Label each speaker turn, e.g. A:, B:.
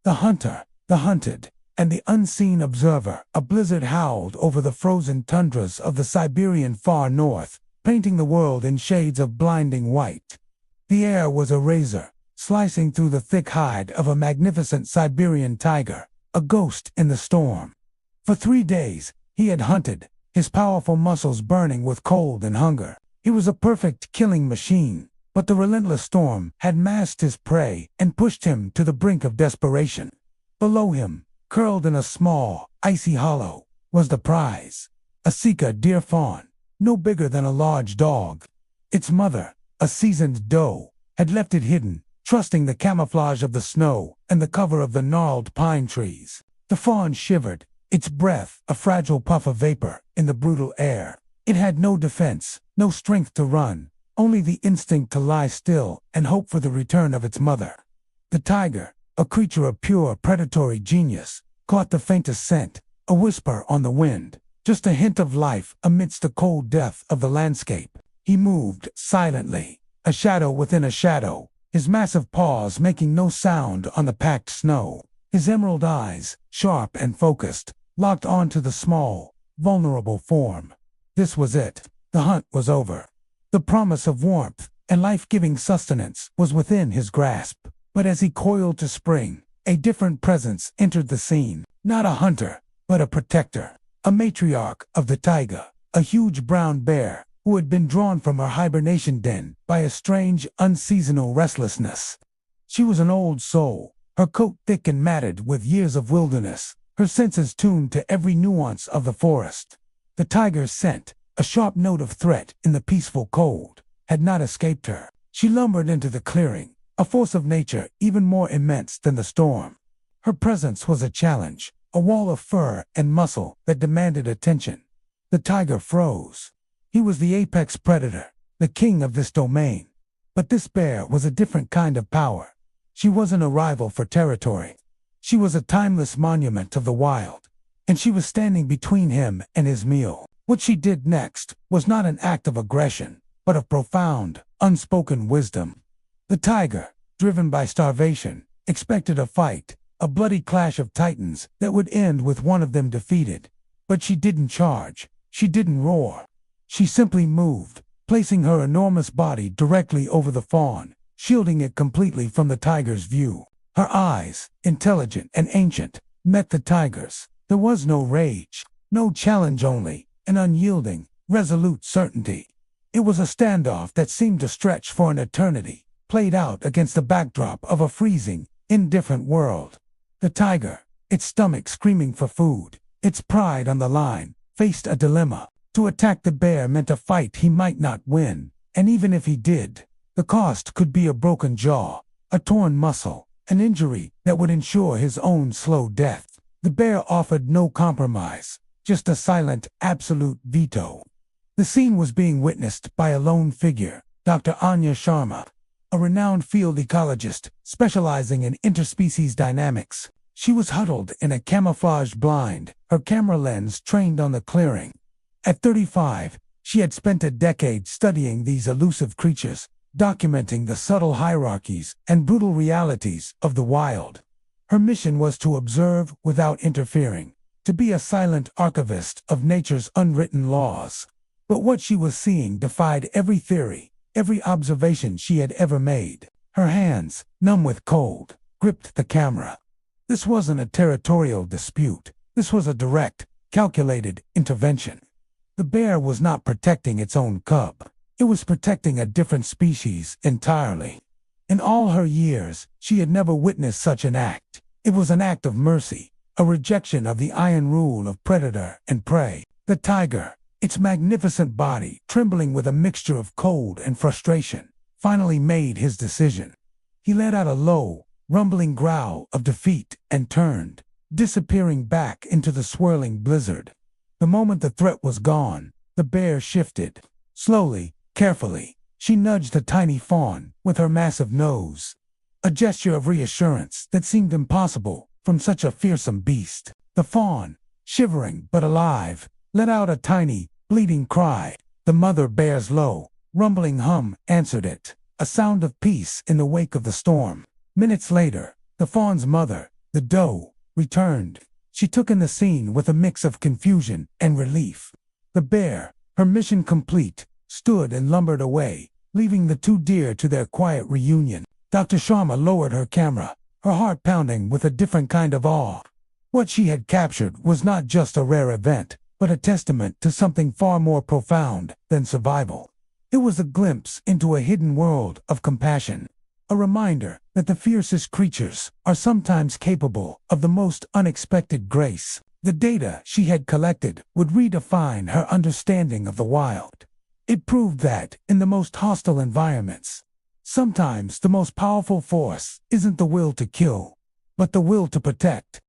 A: The hunter, the hunted, and the unseen observer. A blizzard howled over the frozen tundras of the Siberian far north, painting the world in shades of blinding white. The air was a razor, slicing through the thick hide of a magnificent Siberian tiger, a ghost in the storm. For 3 days, he had hunted, his powerful muscles burning with cold and hunger. He was a perfect killing machine, but the relentless storm had masked his prey and pushed him to the brink of desperation. Below him, curled in a small, icy hollow, was the prize, a Sika deer fawn, no bigger than a large dog. Its mother, a seasoned doe, had left it hidden, trusting the camouflage of the snow and the cover of the gnarled pine trees. The fawn shivered, its breath a fragile puff of vapor in the brutal air. It had no defense, no strength to run, only the instinct to lie still and hope for the return of its mother. The tiger, a creature of pure predatory genius, caught the faintest scent, a whisper on the wind, just a hint of life amidst the cold death of the landscape. He moved silently, a shadow within a shadow, his massive paws making no sound on the packed snow. His emerald eyes, sharp and focused, locked onto the small, vulnerable form. This was it. The hunt was over. The promise of warmth and life-giving sustenance was within his grasp. But as he coiled to spring, a different presence entered the scene. Not a hunter, but a protector. A matriarch of the taiga, a huge brown bear who had been drawn from her hibernation den by a strange, unseasonal restlessness. She was an old soul, her coat thick and matted with years of wilderness, her senses tuned to every nuance of the forest. The tiger's scent, a sharp note of threat in the peaceful cold, had not escaped her. She lumbered into the clearing, a force of nature even more immense than the storm. Her presence was a challenge, a wall of fur and muscle that demanded attention. The tiger froze. He was the apex predator, the king of this domain. But this bear was a different kind of power. She wasn't a rival for territory. She was a timeless monument of the wild, and she was standing between him and his meal. What she did next was not an act of aggression, but of profound, unspoken wisdom. The tiger, driven by starvation, expected a fight, a bloody clash of titans that would end with one of them defeated. But she didn't charge, she didn't roar. She simply moved, placing her enormous body directly over the fawn, shielding it completely from the tiger's view. Her eyes, intelligent and ancient, met the tiger's. There was no rage, no challenge, only an unyielding, resolute certainty. It was a standoff that seemed to stretch for an eternity, played out against the backdrop of a freezing, indifferent world. The tiger, its stomach screaming for food, its pride on the line, faced a dilemma. To attack the bear meant a fight he might not win, and even if he did, the cost could be a broken jaw, a torn muscle, an injury that would ensure his own slow death. The bear offered no compromise, just a silent, absolute veto. The scene was being witnessed by a lone figure, Dr. Anya Sharma, a renowned field ecologist specializing in interspecies dynamics. She was huddled in a camouflaged blind, her camera lens trained on the clearing. At 35, she had spent a decade studying these elusive creatures, documenting the subtle hierarchies and brutal realities of the wild. Her mission was to observe without interfering, to be a silent archivist of nature's unwritten laws. But what she was seeing defied every theory, every observation she had ever made. Her hands, numb with cold, gripped the camera. This wasn't a territorial dispute. This was a direct, calculated intervention. The bear was not protecting its own cub. It was protecting a different species entirely. In all her years, she had never witnessed such an act. It was an act of mercy, a rejection of the iron rule of predator and prey. The tiger, its magnificent body trembling with a mixture of cold and frustration, finally made his decision. He let out a low, rumbling growl of defeat and turned, disappearing back into the swirling blizzard. The moment the threat was gone, the bear shifted. Slowly, carefully, she nudged the tiny fawn with her massive nose. A gesture of reassurance that seemed impossible from such a fearsome beast. The fawn, shivering but alive, let out a tiny, bleating cry. The mother bear's low, rumbling hum answered it, a sound of peace in the wake of the storm. Minutes later, the fawn's mother, The doe returned. She took in the scene with a mix of confusion and relief. The bear, her mission complete, stood and lumbered away, leaving the two deer to their quiet reunion. Dr. Sharma lowered her camera, her heart pounding with a different kind of awe. What she had captured was not just a rare event, but a testament to something far more profound than survival. It was a glimpse into a hidden world of compassion, a reminder that the fiercest creatures are sometimes capable of the most unexpected grace. The data she had collected would redefine her understanding of the wild. It proved that, in the most hostile environments, sometimes the most powerful force isn't the will to kill, but the will to protect.